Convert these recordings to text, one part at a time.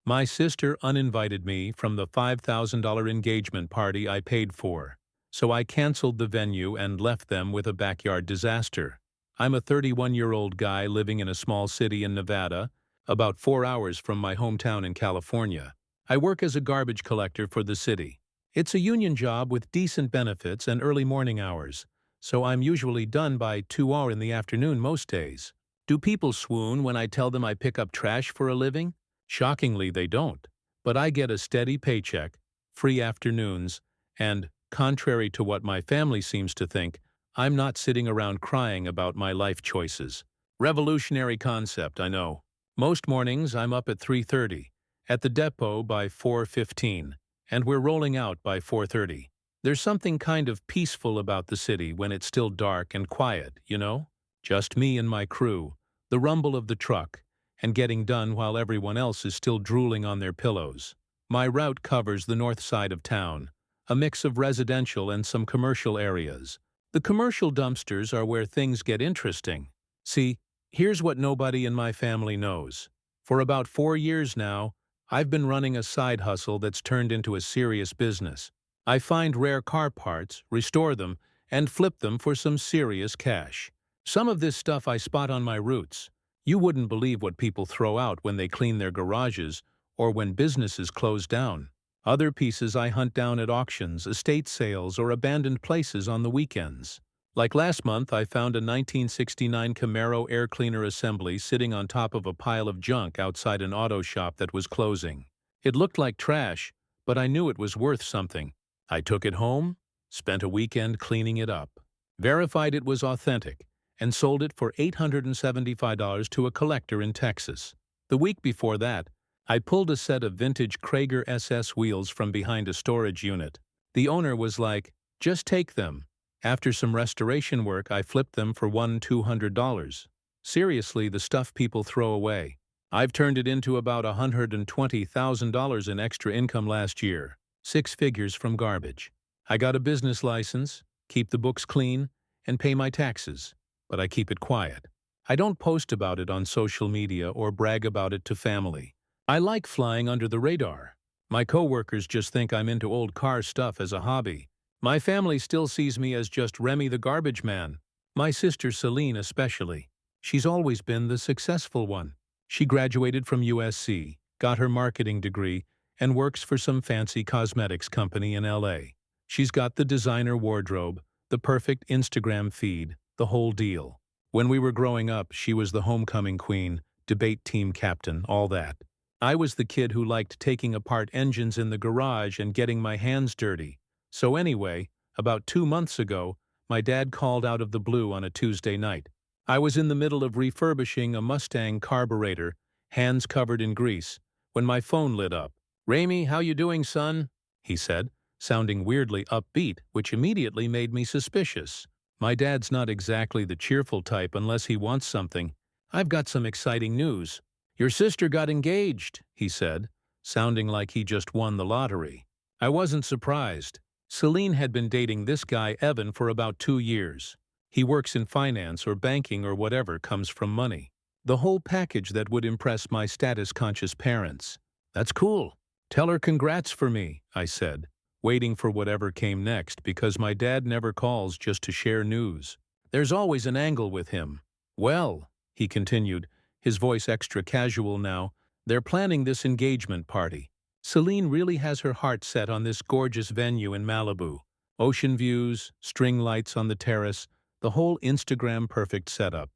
My sister uninvited me from the $5,000 engagement party I paid for, so I canceled the venue and left them with a backyard disaster. I'm a 31-year-old guy living in a small city in Nevada, about 4 hours from my hometown in California. I work as a garbage collector for the city. It's a union job with decent benefits and early morning hours, so I'm usually done by 2 in the afternoon most days. Do people swoon when I tell them I pick up trash for a living? Shockingly, they don't. But I get a steady paycheck, free afternoons, and, contrary to what my family seems to think, I'm not sitting around crying about my life choices. Revolutionary concept, I know. Most mornings I'm up at 3:30, at the depot by 4:15, and we're rolling out by 4:30. There's something kind of peaceful about the city when it's still dark and quiet, you know? Just me and my crew, the rumble of the truck, and getting done while everyone else is still drooling on their pillows. My route covers the north side of town, a mix of residential and some commercial areas. The commercial dumpsters are where things get interesting. See, here's what nobody in my family knows. For about 4 years now, I've been running a side hustle that's turned into a serious business. I find rare car parts, restore them, and flip them for some serious cash. Some of this stuff I spot on my routes. You wouldn't believe what people throw out when they clean their garages or when businesses close down. Other pieces I hunt down at auctions, estate sales, or abandoned places on the weekends. Like last month, I found a 1969 Camaro air cleaner assembly sitting on top of a pile of junk outside an auto shop that was closing. It looked like trash, but I knew it was worth something. I took it home, spent a weekend cleaning it up, verified it was authentic, and sold it for $875 to a collector in Texas. The week before that, I pulled a set of vintage Krager SS wheels from behind a storage unit. The owner was like, "Just take them." After some restoration work, I flipped them for $200. Seriously, the stuff people throw away. I've turned it into about $120,000 in extra income last year, 6 figures from garbage. I got a business license, keep the books clean, and pay my taxes. But I keep it quiet. I don't post about it on social media or brag about it to family. I like flying under the radar. My coworkers just think I'm into old car stuff as a hobby. My family still sees me as just Remy the garbage man. My sister Celine especially. She's always been the successful one. She graduated from USC, got her marketing degree, and works for some fancy cosmetics company in LA. She's got the designer wardrobe, the perfect Instagram feed, the whole deal. When we were growing up, she was the homecoming queen, debate team captain, all that. I was the kid who liked taking apart engines in the garage and getting my hands dirty. So anyway, about 2 months ago, my dad called out of the blue on a Tuesday night. I was in the middle of refurbishing a Mustang carburetor, hands covered in grease, when my phone lit up. "Ramey, how you doing, son?" he said, sounding weirdly upbeat, which immediately made me suspicious. My dad's not exactly the cheerful type unless he wants something. "I've got some exciting news. Your sister got engaged," he said, sounding like he just won the lottery. I wasn't surprised. Celine had been dating this guy Evan for about 2 years. He works in finance or banking or whatever comes from money. The whole package that would impress my status-conscious parents. "That's cool. Tell her congrats for me," I said, waiting for whatever came next because my dad never calls just to share news. There's always an angle with him. "Well," he continued, his voice extra casual now, "they're planning this engagement party. Celine really has her heart set on this gorgeous venue in Malibu. Ocean views, string lights on the terrace, the whole Instagram-perfect setup."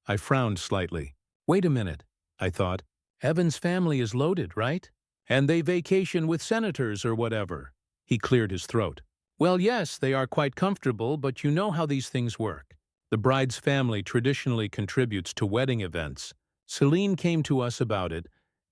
I frowned slightly. "Wait a minute," I thought. "Evan's family is loaded, right? And they vacation with senators or whatever." He cleared his throat. "Well, yes, they are quite comfortable, but you know how these things work. The bride's family traditionally contributes to wedding events. Celine came to us about it,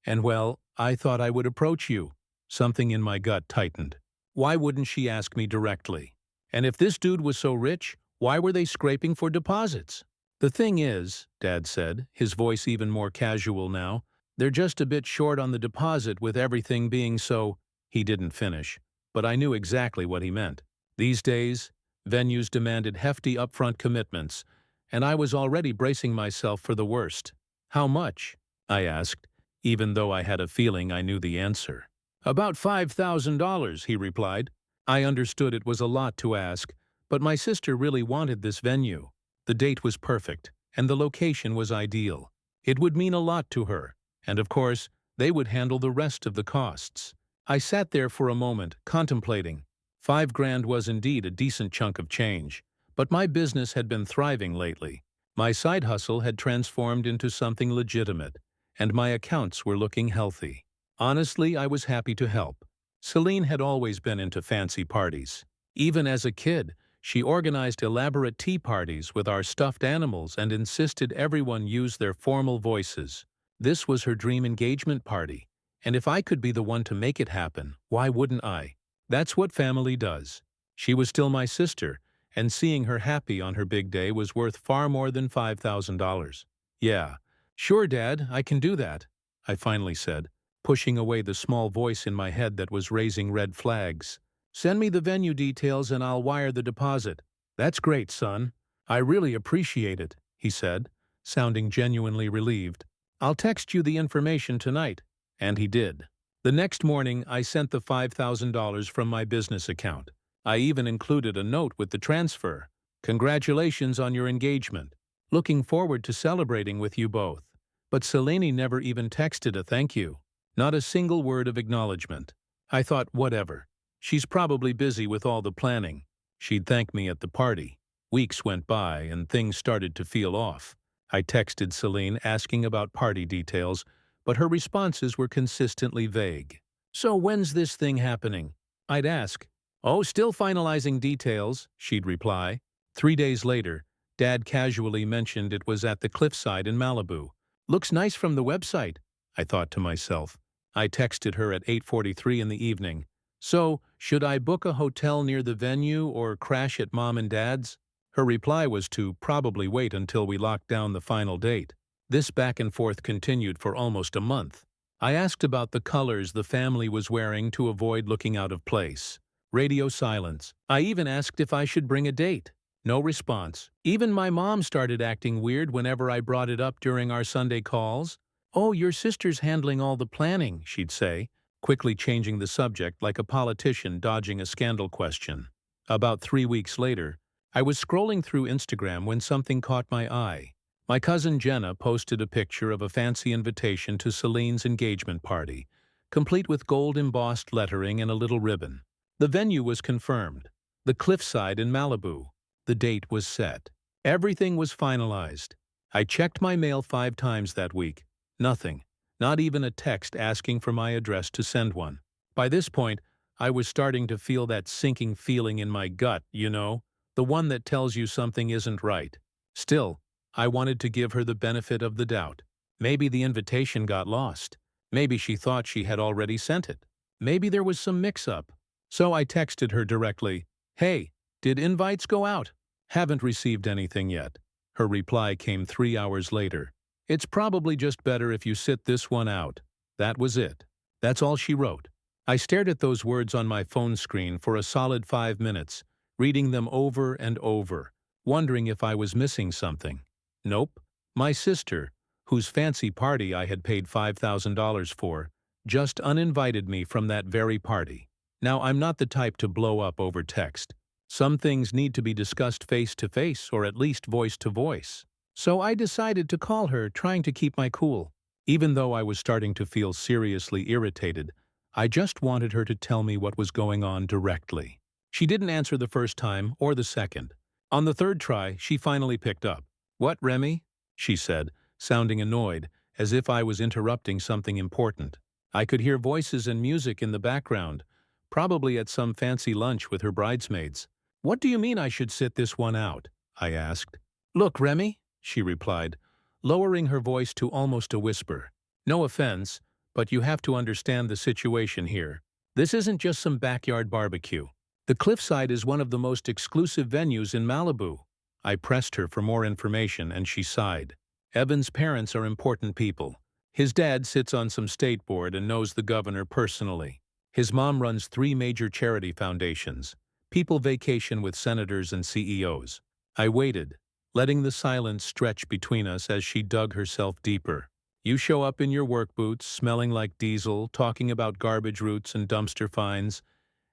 and well, I thought I would approach you." Something in my gut tightened. Why wouldn't she ask me directly? And if this dude was so rich, why were they scraping for deposits? "The thing is," Dad said, his voice even more casual now, "they're just a bit short on the deposit with everything being so—" He didn't finish, but I knew exactly what he meant. These days, venues demanded hefty upfront commitments, and I was already bracing myself for the worst. "How much?" I asked, even though I had a feeling I knew the answer. "About $5,000, he replied. I understood it was a lot to ask, but my sister really wanted this venue. The date was perfect, and the location was ideal. It would mean a lot to her, and of course, they would handle the rest of the costs. I sat there for a moment, contemplating. $5,000 was indeed a decent chunk of change, but my business had been thriving lately. My side hustle had transformed into something legitimate, and my accounts were looking healthy. Honestly, I was happy to help. Celine had always been into fancy parties. Even as a kid, she organized elaborate tea parties with our stuffed animals and insisted everyone use their formal voices. This was her dream engagement party, and if I could be the one to make it happen, why wouldn't I? That's what family does. She was still my sister, and seeing her happy on her big day was worth far more than $5,000. "Yeah, sure, Dad, I can do that," I finally said, pushing away the small voice in my head that was raising red flags. "Send me the venue details and I'll wire the deposit." "That's great, son. I really appreciate it," he said, sounding genuinely relieved. "I'll text you the information tonight." And he did. The next morning, I sent the $5,000 from my business account. I even included a note with the transfer. "Congratulations on your engagement. Looking forward to celebrating with you both." But Selene never even texted a thank you. Not a single word of acknowledgement. I thought, whatever. She's probably busy with all the planning. She'd thank me at the party. Weeks went by and things started to feel off. I texted Celine asking about party details, but her responses were consistently vague. "So when's this thing happening?" I'd ask. "Oh, still finalizing details," she'd reply. 3 days later, Dad casually mentioned it was at the cliffside in Malibu. "Looks nice from the website," I thought to myself. I texted her at 8:43 in the evening. "So, should I book a hotel near the venue or crash at Mom and Dad's?" Her reply was to probably wait until we locked down the final date. This back and forth continued for almost a month. I asked about the colors the family was wearing to avoid looking out of place. Radio silence. I even asked if I should bring a date. No response. Even my mom started acting weird whenever I brought it up during our Sunday calls. "Oh, your sister's handling all the planning," she'd say, quickly changing the subject like a politician dodging a scandal question. About 3 weeks later, I was scrolling through Instagram when something caught my eye. My cousin Jenna posted a picture of a fancy invitation to Celine's engagement party, complete with gold-embossed lettering and a little ribbon. The venue was confirmed. The cliffside in Malibu. The date was set. Everything was finalized. I checked my mail 5 times that week. Nothing. Not even a text asking for my address to send one. By this point, I was starting to feel that sinking feeling in my gut, the one that tells you something isn't right. Still, I wanted to give her the benefit of the doubt. Maybe the invitation got lost. Maybe she thought she had already sent it. Maybe there was some mix-up. So I texted her directly, "Hey, did invites go out?" "Haven't received anything yet." Her reply came 3 hours later. "It's probably just better if you sit this one out." That was it. That's all she wrote. I stared at those words on my phone screen for a solid 5 minutes, reading them over and over, wondering if I was missing something. Nope. My sister, whose fancy party I had paid $5,000 for, just uninvited me from that very party. Now, I'm not the type to blow up over text. Some things need to be discussed face-to-face or at least voice-to-voice. So I decided to call her, trying to keep my cool. Even though I was starting to feel seriously irritated, I just wanted her to tell me what was going on directly. She didn't answer the first time or the second. On the third try, she finally picked up. "What, Remy?" she said, sounding annoyed, as if I was interrupting something important. I could hear voices and music in the background, probably at some fancy lunch with her bridesmaids. "What do you mean I should sit this one out?" I asked. "Look, Remy," she replied, lowering her voice to almost a whisper. "No offense, but you have to understand the situation here. This isn't just some backyard barbecue. The cliffside is one of the most exclusive venues in Malibu." I pressed her for more information and she sighed. "Evan's parents are important people. His dad sits on some state board and knows the governor personally. His mom runs 3 major charity foundations. People vacation with senators and CEOs. I waited, letting the silence stretch between us as she dug herself deeper. You show up in your work boots, smelling like diesel, talking about garbage routes and dumpster finds,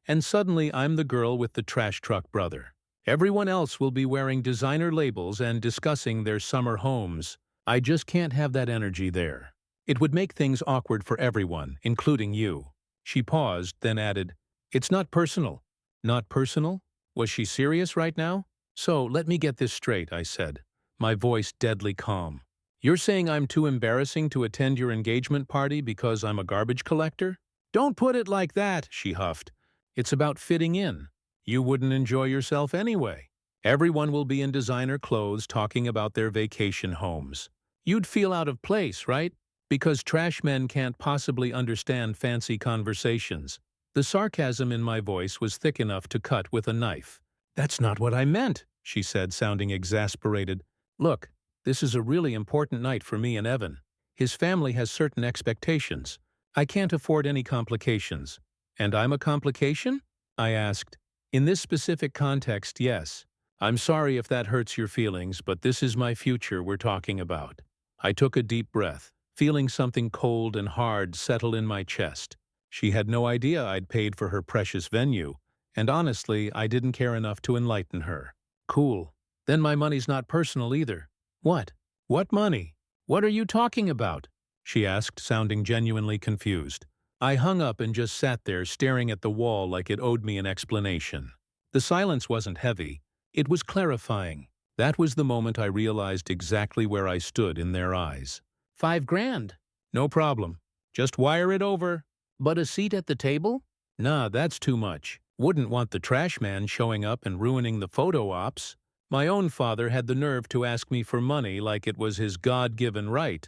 and suddenly I'm the girl with the trash truck brother. Everyone else will be wearing designer labels and discussing their summer homes. I just can't have that energy there. It would make things awkward for everyone, including you. She paused, then added, "It's not personal." Not personal? Was she serious right now? So, let me get this straight, I said, my voice deadly calm. You're saying I'm too embarrassing to attend your engagement party because I'm a garbage collector? Don't put it like that, she huffed. It's about fitting in. You wouldn't enjoy yourself anyway. Everyone will be in designer clothes talking about their vacation homes. You'd feel out of place, right? Because trash men can't possibly understand fancy conversations. The sarcasm in my voice was thick enough to cut with a knife. That's not what I meant, she said, sounding exasperated. Look, this is a really important night for me and Evan. His family has certain expectations. I can't afford any complications. And I'm a complication? I asked. In this specific context, yes. I'm sorry if that hurts your feelings, but this is my future we're talking about. I took a deep breath, feeling something cold and hard settle in my chest. She had no idea I'd paid for her precious venue, and honestly, I didn't care enough to enlighten her. Cool. Then my money's not personal either. What? What money? What are you talking about? She asked, sounding genuinely confused. I hung up and just sat there staring at the wall like it owed me an explanation. The silence wasn't heavy. It was clarifying. That was the moment I realized exactly where I stood in their eyes. $5,000. No problem. Just wire it over. But a seat at the table? Nah, that's too much. Wouldn't want the trash man showing up and ruining the photo ops. My own father had the nerve to ask me for money like it was his God-given right.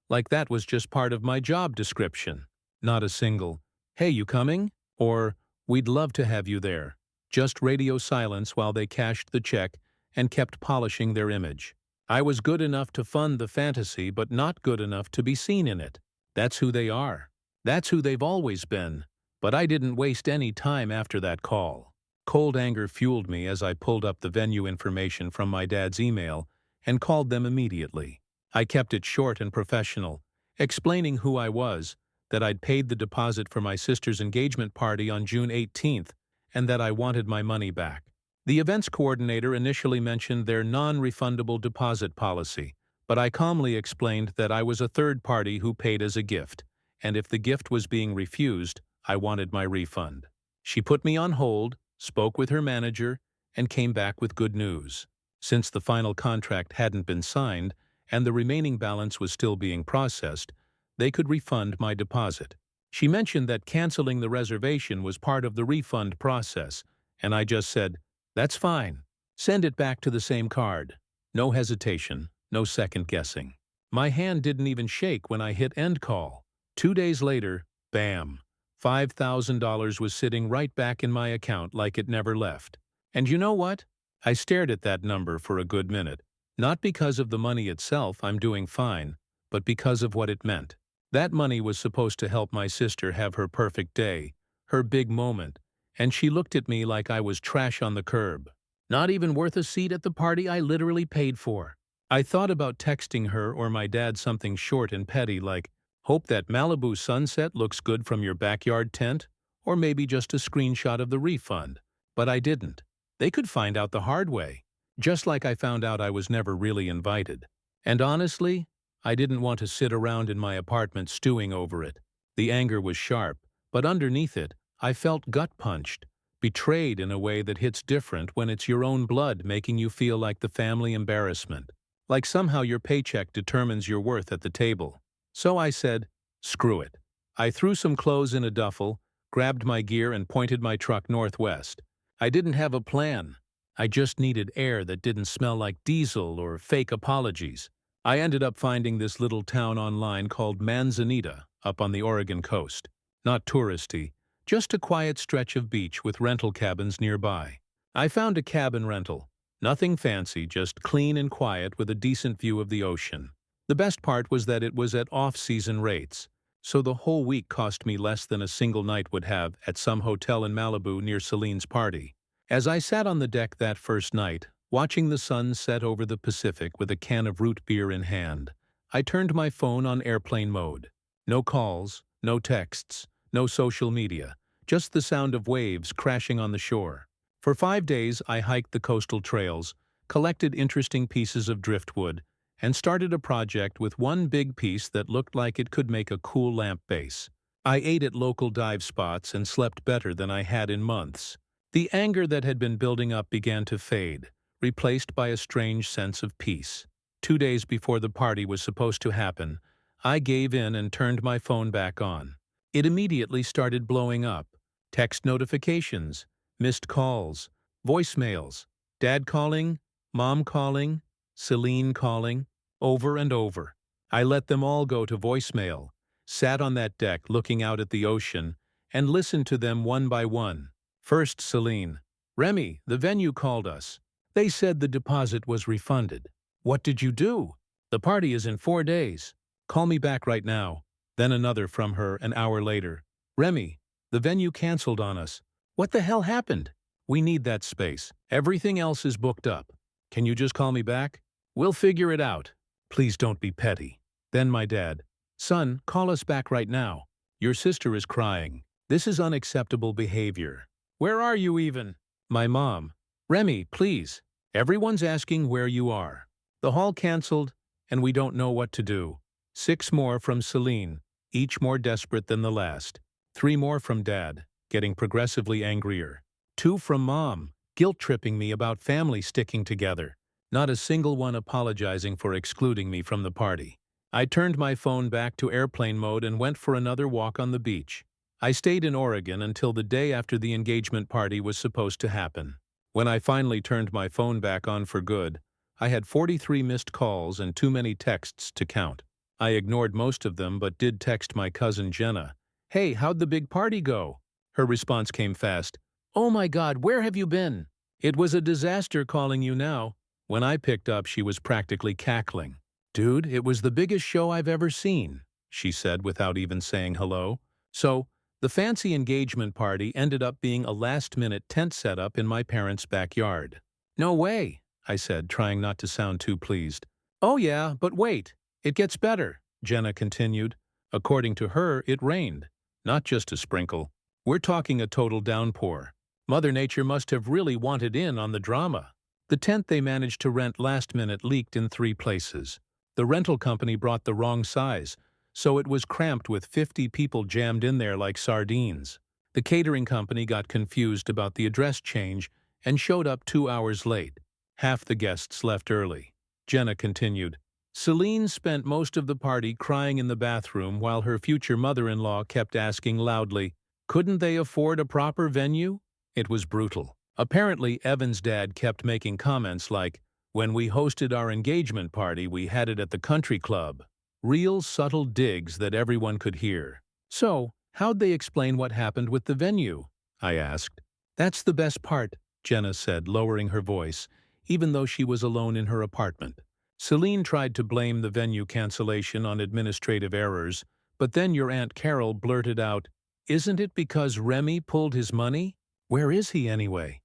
Like that was just part of my job description. Not a single, "Hey, you coming?" or "We'd love to have you there." Just radio silence while they cashed the check and kept polishing their image. I was good enough to fund the fantasy, but not good enough to be seen in it. That's who they are. That's who they've always been. But I didn't waste any time after that call. Cold anger fueled me as I pulled up the venue information from my dad's email and called them immediately. I kept it short and professional, explaining who I was, that I'd paid the deposit for my sister's engagement party on June 18th, and that I wanted my money back. The events coordinator initially mentioned their non-refundable deposit policy, but I calmly explained that I was a third party who paid as a gift, and if the gift was being refused, I wanted my refund. She put me on hold, spoke with her manager, and came back with good news. Since the final contract hadn't been signed and the remaining balance was still being processed, they could refund my deposit. She mentioned that canceling the reservation was part of the refund process, and I just said, "That's fine. Send it back to the same card." No hesitation, no second guessing. My hand didn't even shake when I hit end call. 2 days later, bam, $5,000 was sitting right back in my account like it never left. And you know what? I stared at that number for a good minute. Not because of the money itself, I'm doing fine, but because of what it meant. That money was supposed to help my sister have her perfect day, her big moment, and she looked at me like I was trash on the curb. Not even worth a seat at the party I literally paid for. I thought about texting her or my dad something short and petty like, "Hope that Malibu sunset looks good from your backyard tent," or maybe just a screenshot of the refund. But I didn't. They could find out the hard way. Just like I found out I was never really invited. And honestly, I didn't want to sit around in my apartment stewing over it. The anger was sharp, but underneath it, I felt gut-punched, betrayed in a way that hits different when it's your own blood making you feel like the family embarrassment. Like somehow your paycheck determines your worth at the table. So I said, screw it. I threw some clothes in a duffel, grabbed my gear and pointed my truck northwest. I didn't have a plan. I just needed air that didn't smell like diesel or fake apologies. I ended up finding this little town online called Manzanita up on the Oregon coast. Not touristy, just a quiet stretch of beach with rental cabins nearby. I found a cabin rental. Nothing fancy, just clean and quiet with a decent view of the ocean. The best part was that it was at off-season rates, so the whole week cost me less than a single night would have at some hotel in Malibu near Celine's party. As I sat on the deck that first night, watching the sun set over the Pacific with a can of root beer in hand, I turned my phone on airplane mode. No calls, no texts, no social media, just the sound of waves crashing on the shore. For 5 days, I hiked the coastal trails, collected interesting pieces of driftwood, and started a project with one big piece that looked like it could make a cool lamp base. I ate at local dive spots and slept better than I had in months. The anger that had been building up began to fade, replaced by a strange sense of peace. 2 days before the party was supposed to happen, I gave in and turned my phone back on. It immediately started blowing up. Text notifications, missed calls, voicemails, dad calling, mom calling, Celine calling, over and over. I let them all go to voicemail, sat on that deck looking out at the ocean, and listened to them one by one. First Celine. Remy, the venue called us. They said the deposit was refunded. What did you do? The party is in 4 days. Call me back right now. Then another from her an hour later. Remy, the venue canceled on us. What the hell happened? We need that space. Everything else is booked up. Can you just call me back? We'll figure it out. Please don't be petty. Then my dad. Son, call us back right now. Your sister is crying. This is unacceptable behavior. Where are you even? My mom. Remy, please. Everyone's asking where you are. The hall canceled, and we don't know what to do. 6 more from Celine, each more desperate than the last. 3 more from Dad, getting progressively angrier. 2 from Mom, guilt-tripping me about family sticking together. Not a single one apologizing for excluding me from the party. I turned my phone back to airplane mode and went for another walk on the beach. I stayed in Oregon until the day after the engagement party was supposed to happen. When I finally turned my phone back on for good, I had 43 missed calls and too many texts to count. I ignored most of them but did text my cousin Jenna. Hey, how'd the big party go? Her response came fast. Oh my God, where have you been? It was a disaster calling you now. When I picked up, she was practically cackling. Dude, it was the biggest show I've ever seen, she said without even saying hello. So, the fancy engagement party ended up being a last-minute tent setup in my parents' backyard. No way, I said, trying not to sound too pleased. Oh yeah, but wait. It gets better, Jenna continued. According to her, it rained. Not just a sprinkle. We're talking a total downpour. Mother Nature must have really wanted in on the drama. The tent they managed to rent last minute leaked in 3 places. The rental company brought the wrong size, so it was cramped with 50 people jammed in there like sardines. The catering company got confused about the address change and showed up 2 hours late. Half the guests left early. Jenna continued. Celine spent most of the party crying in the bathroom while her future mother-in-law kept asking loudly, couldn't they afford a proper venue? It was brutal. Apparently, Evan's dad kept making comments like, when we hosted our engagement party, we had it at the country club. Real subtle digs that everyone could hear. So, how'd they explain what happened with the venue? I asked. That's the best part, Jenna said, lowering her voice, even though she was alone in her apartment. Celine tried to blame the venue cancellation on administrative errors, but then your Aunt Carol blurted out, isn't it because Remy pulled his money? Where is he anyway?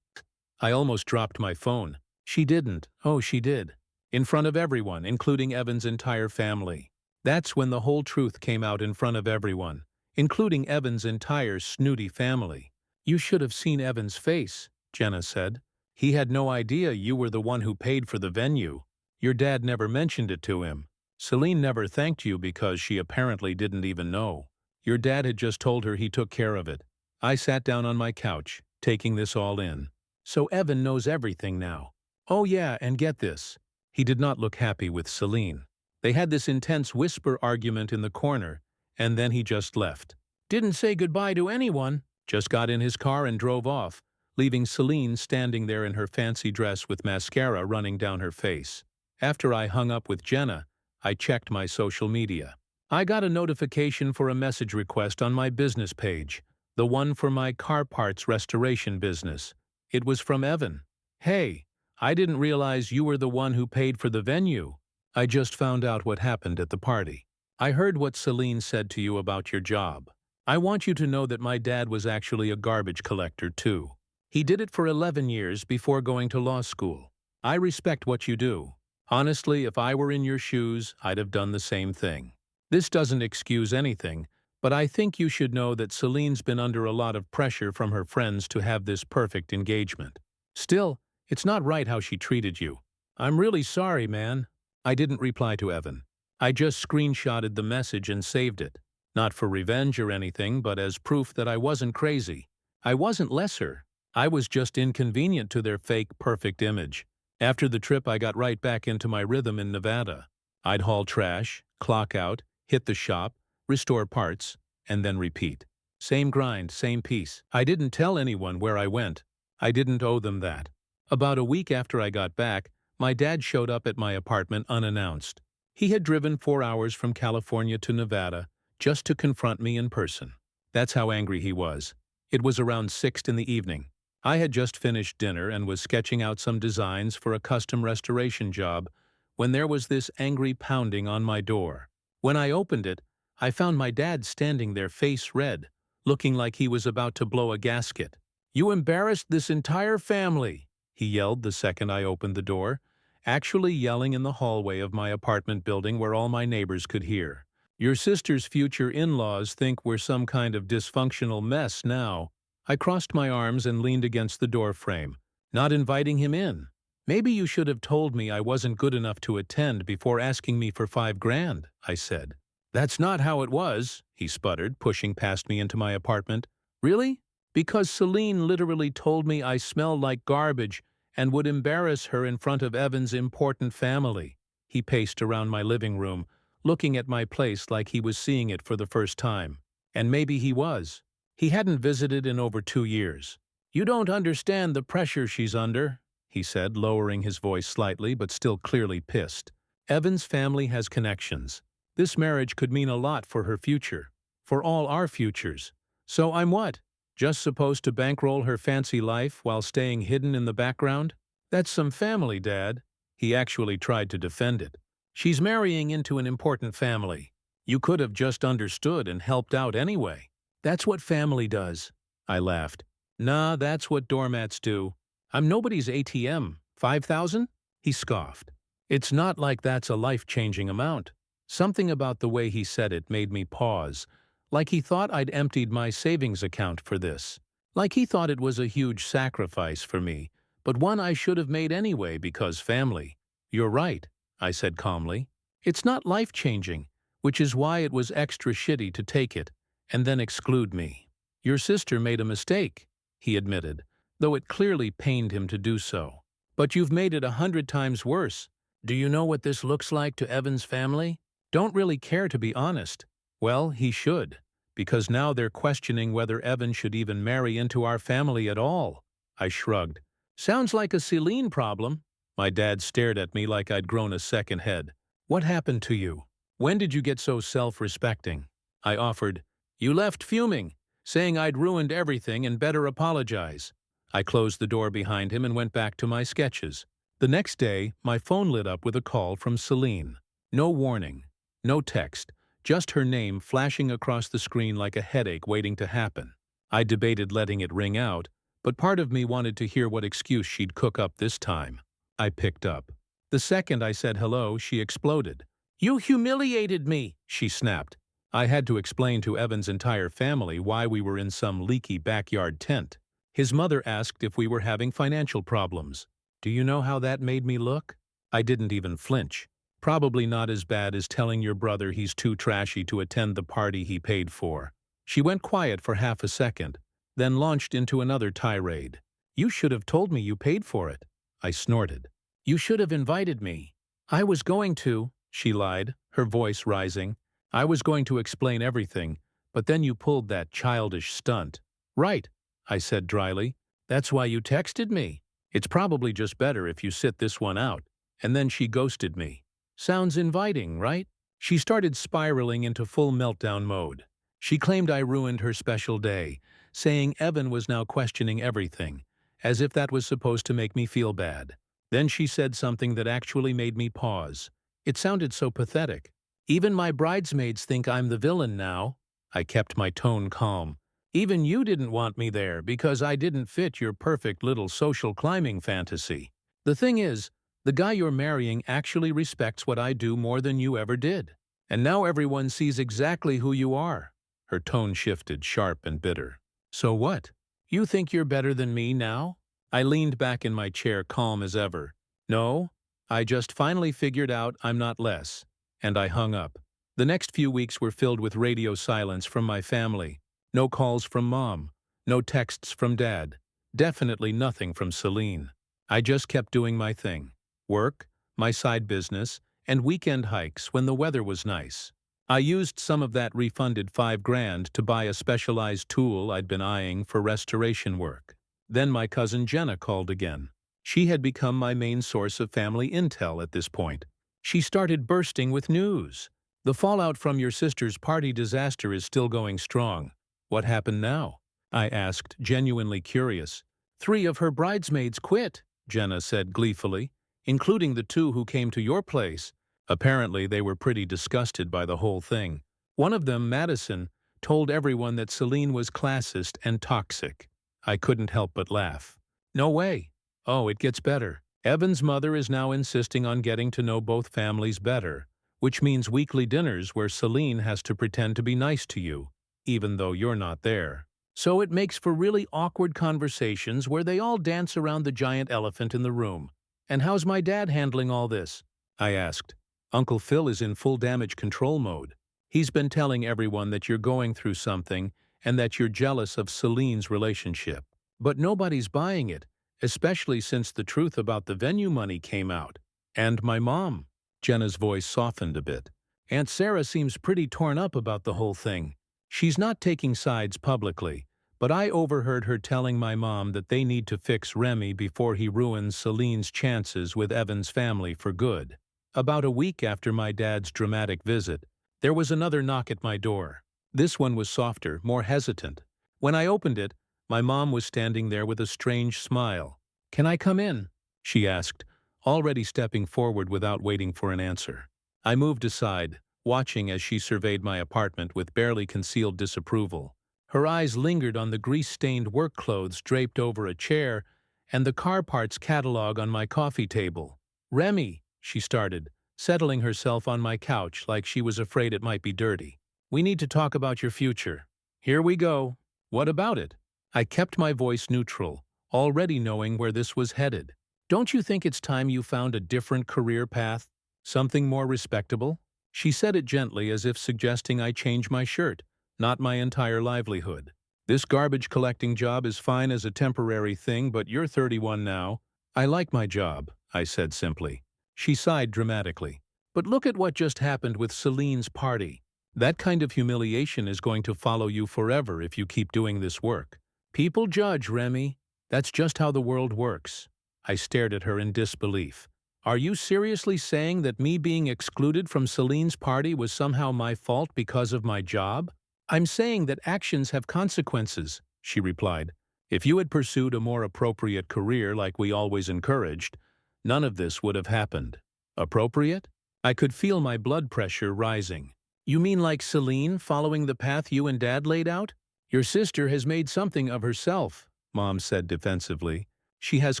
I almost dropped my phone. She didn't. Oh, she did. In front of everyone, including Evan's entire family. That's when the whole truth came out in front of everyone, including Evan's entire snooty family. You should have seen Evan's face, Jenna said. He had no idea you were the one who paid for the venue. Your dad never mentioned it to him. Celine never thanked you because she apparently didn't even know. Your dad had just told her he took care of it. I sat down on my couch, taking this all in. So Evan knows everything now. Oh yeah, and get this. He did not look happy with Celine. They had this intense whisper argument in the corner, and then he just left. Didn't say goodbye to anyone. Just got in his car and drove off, leaving Celine standing there in her fancy dress with mascara running down her face. After I hung up with Jenna, I checked my social media. I got a notification for a message request on my business page, the one for my car parts restoration business. It was from Evan. Hey, I didn't realize you were the one who paid for the venue. I just found out what happened at the party. I heard what Celine said to you about your job. I want you to know that my dad was actually a garbage collector too. He did it for 11 years before going to law school. I respect what you do. Honestly, if I were in your shoes, I'd have done the same thing. This doesn't excuse anything, but I think you should know that Celine's been under a lot of pressure from her friends to have this perfect engagement. Still, it's not right how she treated you. I'm really sorry, man. I didn't reply to Evan. I just screenshotted the message and saved it. Not for revenge or anything, but as proof that I wasn't crazy. I wasn't lesser. I was just inconvenient to their fake perfect image. After the trip, I got right back into my rhythm in Nevada. I'd haul trash, clock out, hit the shop, restore parts, and then repeat. Same grind, same piece. I didn't tell anyone where I went. I didn't owe them that. About a week after I got back, my dad showed up at my apartment unannounced. He had driven 4 hours from California to Nevada just to confront me in person. That's how angry he was. It was around 6 in the evening. I had just finished dinner and was sketching out some designs for a custom restoration job when there was this angry pounding on my door. When I opened it, I found my dad standing there face red, looking like he was about to blow a gasket. "You embarrassed this entire family," he yelled the second I opened the door, actually yelling in the hallway of my apartment building where all my neighbors could hear. "Your sister's future in-laws think we're some kind of dysfunctional mess now." I crossed my arms and leaned against the door frame, not inviting him in. "Maybe you should have told me I wasn't good enough to attend before asking me for $5,000, I said. "That's not how it was," he sputtered, pushing past me into my apartment. "Really? Because Celine literally told me I smelled like garbage and would embarrass her in front of Evan's important family." He paced around my living room, looking at my place like he was seeing it for the first time. And maybe he was. He hadn't visited in over 2 years. "You don't understand the pressure she's under," he said, lowering his voice slightly but still clearly pissed. "Evan's family has connections. This marriage could mean a lot for her future, for all our futures. So I'm what? Just supposed to bankroll her fancy life while staying hidden in the background? That's some family, Dad." He actually tried to defend it. "She's marrying into an important family. You could have just understood and helped out anyway." "That's what family does," I laughed. "Nah, that's what doormats do. I'm nobody's ATM. 5,000? He scoffed. "It's not like that's a life-changing amount." Something about the way he said it made me pause, like he thought I'd emptied my savings account for this. Like he thought it was a huge sacrifice for me, but one I should have made anyway because family. "You're right," I said calmly. "It's not life-changing, which is why it was extra shitty to take it and then exclude me." "Your sister made a mistake," he admitted, though it clearly pained him to do so. "But you've made it 100 times worse. Do you know what this looks like to Evan's family? Don't really care, to be honest." "Well, he should, because now they're questioning whether Evan should even marry into our family at all." I shrugged. "Sounds like a Celine problem." My dad stared at me like I'd grown a second head. "What happened to you? When did you get so self-respecting?" I offered. "You left fuming, saying I'd ruined everything and better apologize." I closed the door behind him and went back to my sketches. The next day, my phone lit up with a call from Celine. No warning, no text, just her name flashing across the screen like a headache waiting to happen. I debated letting it ring out, but part of me wanted to hear what excuse she'd cook up this time. I picked up. The second I said hello, she exploded. "You humiliated me," she snapped. I had to explain to Evan's entire family why we were in some leaky backyard tent. His mother asked if we were having financial problems. Do you know how that made me look? I didn't even flinch. Probably not as bad as telling your brother he's too trashy to attend the party he paid for. She went quiet for half a second, then launched into another tirade. "You should have told me you paid for it." I snorted. "You should have invited me." "I was going to," she lied, her voice rising. "I was going to explain everything, but then you pulled that childish stunt." "Right," I said dryly. "That's why you texted me. It's probably just better if you sit this one out." And then she ghosted me. Sounds inviting, right? She started spiraling into full meltdown mode. She claimed I ruined her special day, saying Evan was now questioning everything, as if that was supposed to make me feel bad. Then she said something that actually made me pause. It sounded so pathetic. "Even my bridesmaids think I'm the villain now." I kept my tone calm. "Even you didn't want me there because I didn't fit your perfect little social climbing fantasy. The thing is, The guy you're marrying actually respects what I do more than you ever did. And now everyone sees exactly who you are." Her tone shifted, sharp and bitter. "So what? You think you're better than me now?" I leaned back in my chair, calm as ever. "No, I just finally figured out I'm not less." And I hung up. The next few weeks were filled with radio silence from my family. No calls from Mom. No texts from Dad. Definitely nothing from Celine. I just kept doing my thing. Work, my side business, and weekend hikes when the weather was nice. I used some of that refunded $5,000 to buy a specialized tool I'd been eyeing for restoration work. Then my cousin Jenna called again. She had become my main source of family intel at this point. She started bursting with news. "The fallout from your sister's party disaster is still going strong. What happened now?" I asked, genuinely curious. "3 of her bridesmaids quit," Jenna said gleefully, "including the 2 who came to your place." Apparently, they were pretty disgusted by the whole thing. One of them, Madison, told everyone that Celine was classist and toxic. I couldn't help but laugh. "No way." "Oh, it gets better. Evan's mother is now insisting on getting to know both families better, which means weekly dinners where Celine has to pretend to be nice to you, even though you're not there. So it makes for really awkward conversations where they all dance around the giant elephant in the room. And how's my dad handling all this?" I asked. "Uncle Phil is in full damage control mode. He's been telling everyone that you're going through something and that you're jealous of Celine's relationship. But nobody's buying it, especially since the truth about the venue money came out. And my mom." Jenna's voice softened a bit. "Aunt Sarah seems pretty torn up about the whole thing. She's not taking sides publicly, but I overheard her telling my mom that they need to fix Remy before he ruins Celine's chances with Evan's family for good." About a week after my dad's dramatic visit, there was another knock at my door. This one was softer, more hesitant. When I opened it, my mom was standing there with a strange smile. "Can I come in?" she asked, already stepping forward without waiting for an answer. I moved aside, watching as she surveyed my apartment with barely concealed disapproval. Her eyes lingered on the grease-stained work clothes draped over a chair and the car parts catalog on my coffee table. "Remy," she started, settling herself on my couch like she was afraid it might be dirty. "We need to talk about your future." "Here we go. What about it?" I kept my voice neutral, already knowing where this was headed. "Don't you think it's time you found a different career path? Something more respectable?" She said it gently, as if suggesting I change my shirt, not my entire livelihood. "This garbage collecting job is fine as a temporary thing, but you're 31 now." "I like my job," I said simply. She sighed dramatically. "But look at what just happened with Celine's party. That kind of humiliation is going to follow you forever if you keep doing this work. People judge, Remy. That's just how the world works." I stared at her in disbelief. "Are you seriously saying that me being excluded from Celine's party was somehow my fault because of my job?" "I'm saying that actions have consequences," she replied. "If you had pursued a more appropriate career like we always encouraged, none of this would have happened." "Appropriate?" I could feel my blood pressure rising. "You mean like Celine following the path you and Dad laid out?" "Your sister has made something of herself," Mom said defensively. "She has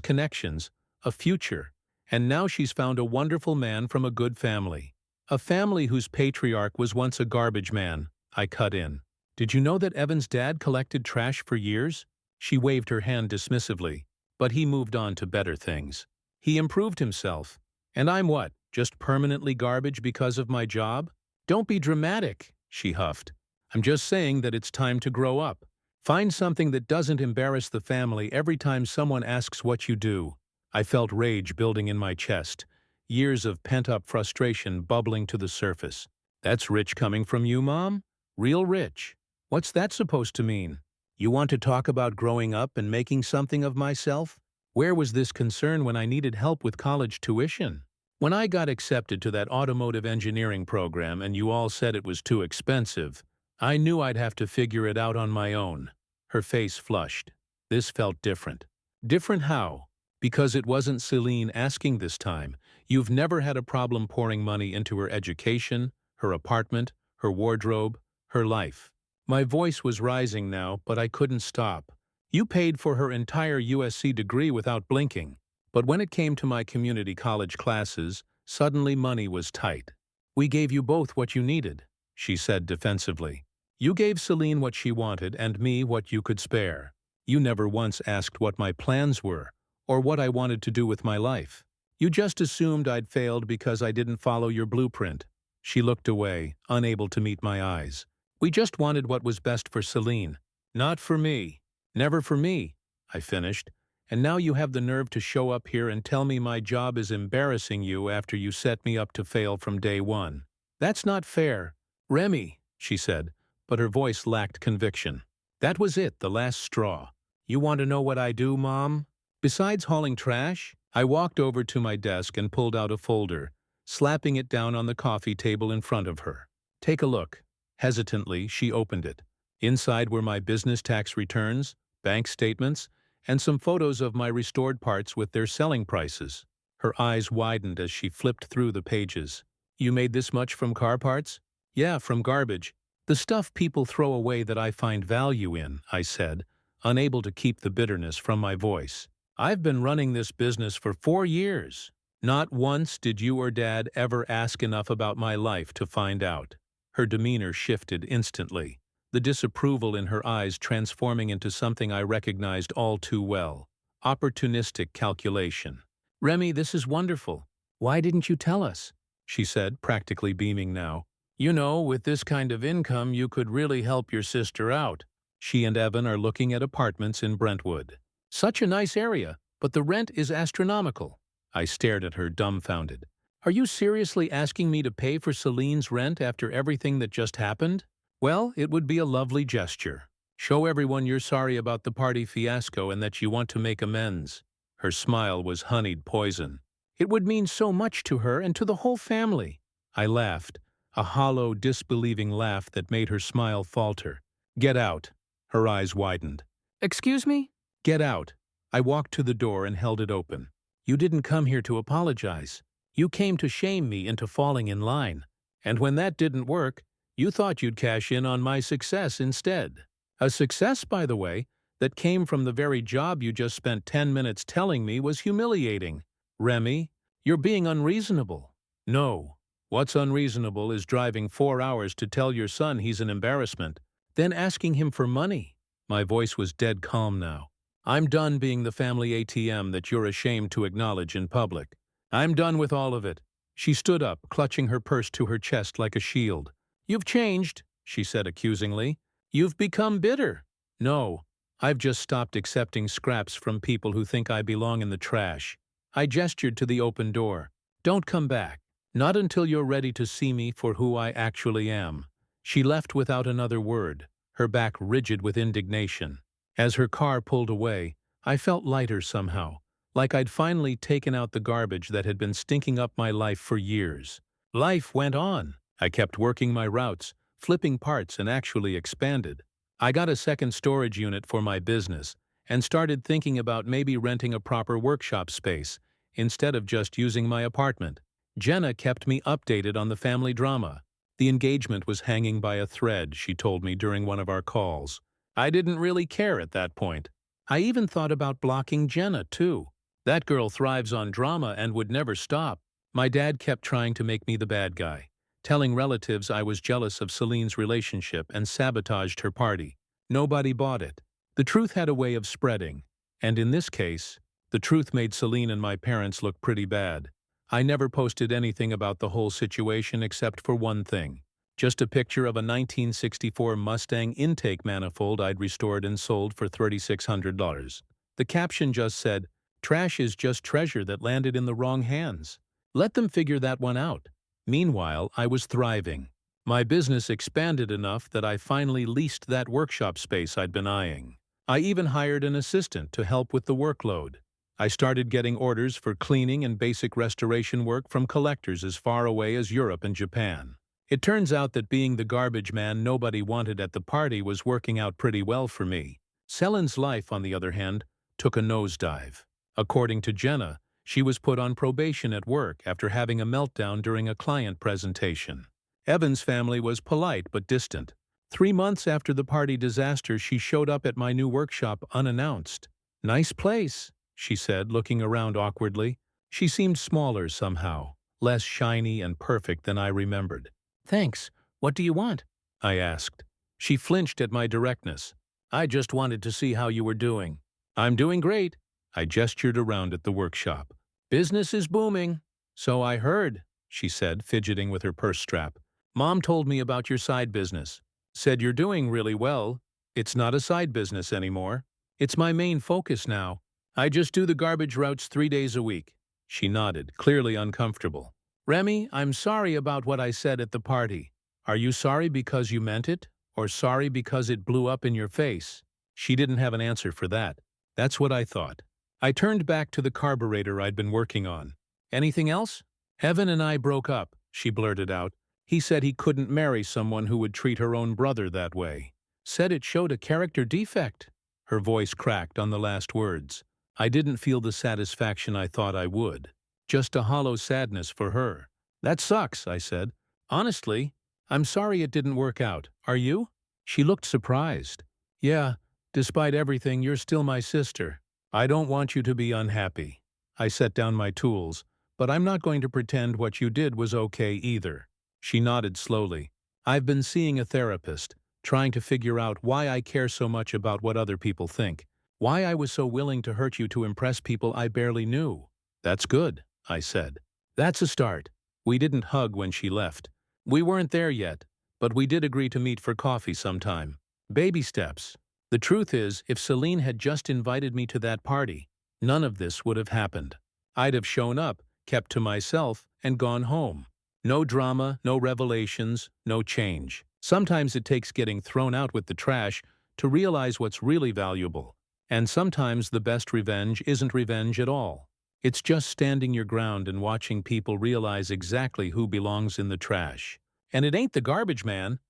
connections, a future, and now she's found a wonderful man from a good family. A family whose patriarch was once a garbage man," I cut in. "Did you know that Evan's dad collected trash for years?" She waved her hand dismissively. "But he moved on to better things. He improved himself. And I'm what, just permanently garbage because of my job?" "Don't be dramatic," she huffed. "I'm just saying that it's time to grow up. Find something that doesn't embarrass the family every time someone asks what you do." I felt rage building in my chest, years of pent-up frustration bubbling to the surface. "That's rich coming from you, Mom? Real rich. What's that supposed to mean? You want to talk about growing up and making something of myself? Where was this concern when I needed help with college tuition? When I got accepted to that automotive engineering program and you all said it was too expensive, I knew I'd have to figure it out on my own." Her face flushed. This felt different. "Different how?" "Because it wasn't Celine asking this time. You've never had a problem pouring money into her education, her apartment, her wardrobe, her life." My voice was rising now, but I couldn't stop. "You paid for her entire USC degree without blinking. But when it came to my community college classes, suddenly money was tight. "We gave you both what you needed," she said defensively. "You gave Celine what she wanted and me what you could spare. You never once asked what my plans were, or what I wanted to do with my life. You just assumed I'd failed because I didn't follow your blueprint." She looked away, unable to meet my eyes. "We just wanted what was best for Celine. Not for me. Never for me," I finished. "And now you have the nerve to show up here and tell me my job is embarrassing you after you set me up to fail from day one. That's not fair." "Remy," she said, but her voice lacked conviction. "That was it, the last straw. You want to know what I do, Mom? Besides hauling trash?" I walked over to my desk and pulled out a folder, slapping it down on the coffee table in front of her. "Take a look." Hesitantly, she opened it. Inside were my business tax returns, bank statements, and some photos of my restored parts with their selling prices. Her eyes widened as she flipped through the pages. "You made this much from car parts?" "Yeah, from garbage. The stuff people throw away that I find value in," I said, unable to keep the bitterness from my voice. "I've been running this business for 4 years. Not once did you or Dad ever ask enough about my life to find out." Her demeanor shifted instantly, the disapproval in her eyes transforming into something I recognized all too well: opportunistic calculation. "Remy, this is wonderful. Why didn't you tell us?" she said, practically beaming now. "You know, with this kind of income you could really help your sister out. She and Evan are looking at apartments in Brentwood. Such a nice area, but the rent is astronomical." I stared at her dumbfounded. "Are you seriously asking me to pay for Celine's rent after everything that just happened?" "Well, it would be a lovely gesture. Show everyone you're sorry about the party fiasco and that you want to make amends." Her smile was honeyed poison. "It would mean so much to her and to the whole family." I laughed, a hollow, disbelieving laugh that made her smile falter. "Get out." Her eyes widened. "Excuse me?" "Get out." I walked to the door and held it open. "You didn't come here to apologize. You came to shame me into falling in line. And when that didn't work, you thought you'd cash in on my success instead. A success, by the way, that came from the very job you just spent 10 minutes telling me was humiliating. Remy, you're being unreasonable." "No. What's unreasonable is driving 4 hours to tell your son he's an embarrassment, then asking him for money." My voice was dead calm now. "I'm done being the family ATM that you're ashamed to acknowledge in public. I'm done with all of it." She stood up, clutching her purse to her chest like a shield. "You've changed," she said accusingly. "You've become bitter." "No, I've just stopped accepting scraps from people who think I belong in the trash." I gestured to the open door. "Don't come back. Not until you're ready to see me for who I actually am." She left without another word, her back rigid with indignation. As her car pulled away, I felt lighter somehow, like I'd finally taken out the garbage that had been stinking up my life for years. Life went on. I kept working my routes, flipping parts, and actually expanded. I got a second storage unit for my business and started thinking about maybe renting a proper workshop space instead of just using my apartment. Jenna kept me updated on the family drama. The engagement was hanging by a thread, she told me during one of our calls. I didn't really care at that point. I even thought about blocking Jenna, too. That girl thrives on drama and would never stop. My dad kept trying to make me the bad guy, telling relatives I was jealous of Celine's relationship and sabotaged her party. Nobody bought it. The truth had a way of spreading, and in this case, the truth made Celine and my parents look pretty bad. I never posted anything about the whole situation except for one thing. Just a picture of a 1964 Mustang intake manifold I'd restored and sold for $3,600. The caption just said, "Trash is just treasure that landed in the wrong hands. Let them figure that one out." Meanwhile, I was thriving. My business expanded enough that I finally leased that workshop space I'd been eyeing. I even hired an assistant to help with the workload. I started getting orders for cleaning and basic restoration work from collectors as far away as Europe and Japan. It turns out that being the garbage man nobody wanted at the party was working out pretty well for me. Celine's life, on the other hand, took a nosedive. According to Jenna, she was put on probation at work after having a meltdown during a client presentation. Evan's family was polite but distant. 3 months after the party disaster, she showed up at my new workshop unannounced. "Nice place," she said, looking around awkwardly. She seemed smaller somehow, less shiny and perfect than I remembered. Thanks. What do you want? I asked. She flinched at my directness. I just wanted to see how you were doing. I'm doing great. I gestured around at the workshop. Business is booming. So I heard, she said, fidgeting with her purse strap. Mom told me about your side business. Said you're doing really well. It's not a side business anymore. It's my main focus now. I just do the garbage routes 3 days a week. She nodded, clearly uncomfortable. Remy, I'm sorry about what I said at the party. Are you sorry because you meant it, or sorry because it blew up in your face? She didn't have an answer for that. That's what I thought. I turned back to the carburetor I'd been working on. Anything else? Evan and I broke up, she blurted out. He said he couldn't marry someone who would treat her own brother that way. Said it showed a character defect. Her voice cracked on the last words. I didn't feel the satisfaction I thought I would. Just a hollow sadness for her. That sucks, I said. Honestly, I'm sorry it didn't work out. Are you? She looked surprised. Yeah, despite everything, you're still my sister. I don't want you to be unhappy. I set down my tools, but I'm not going to pretend what you did was okay either. She nodded slowly. I've been seeing a therapist, trying to figure out why I care so much about what other people think. Why I was so willing to hurt you to impress people I barely knew. That's good, I said. That's a start. We didn't hug when she left. We weren't there yet, but we did agree to meet for coffee sometime. Baby steps. The truth is, if Celine had just invited me to that party, none of this would have happened. I'd have shown up, kept to myself, and gone home. No drama, no revelations, no change. Sometimes it takes getting thrown out with the trash to realize what's really valuable. And sometimes the best revenge isn't revenge at all. It's just standing your ground and watching people realize exactly who belongs in the trash. And it ain't the garbage man.